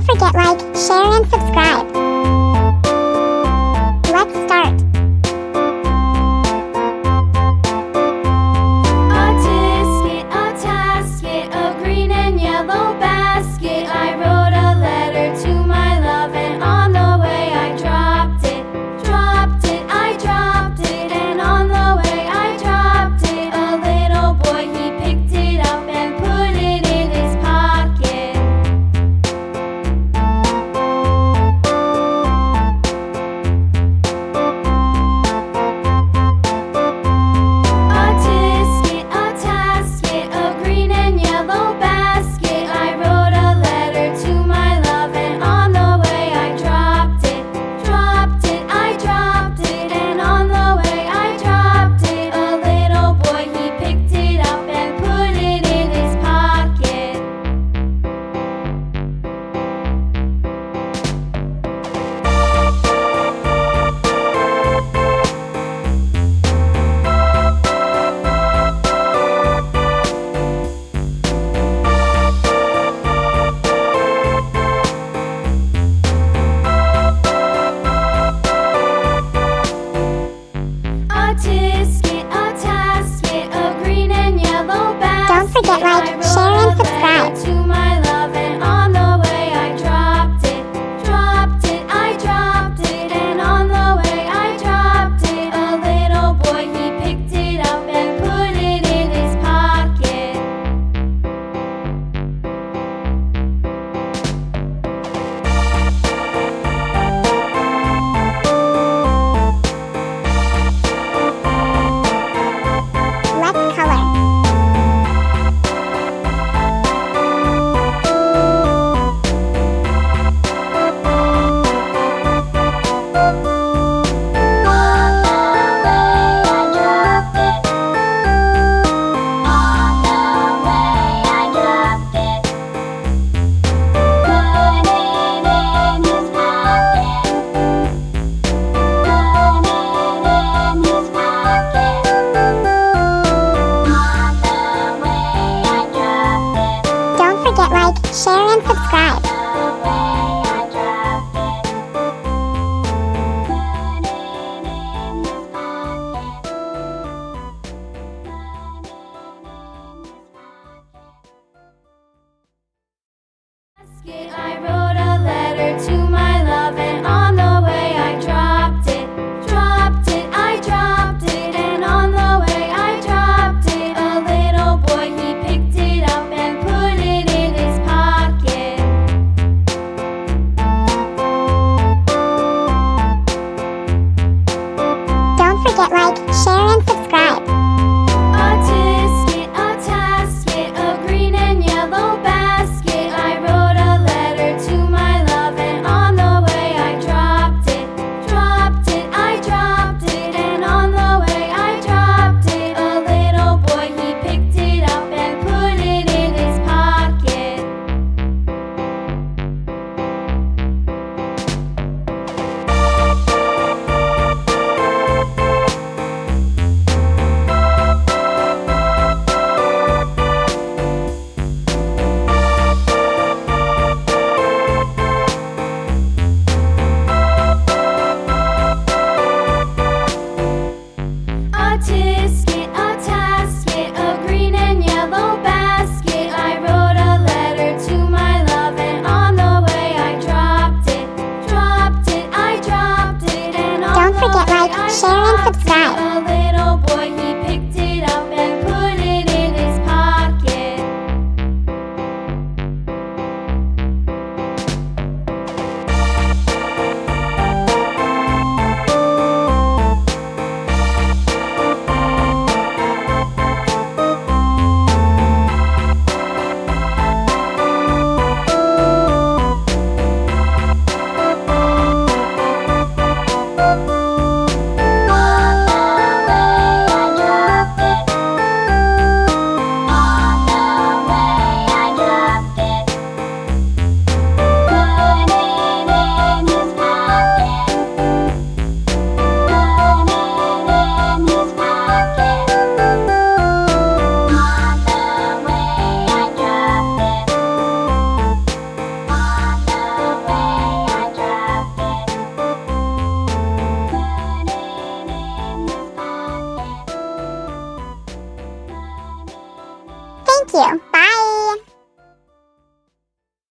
Don't forget like, share, and subscribe. Let's start. A tasket, a green and yellow basket. I wrote a letter to my love, and on the way I dropped it. I dropped it, and on the way I dropped it. A little boy, he picked it up and put it in his pocket. Thank you. Bye.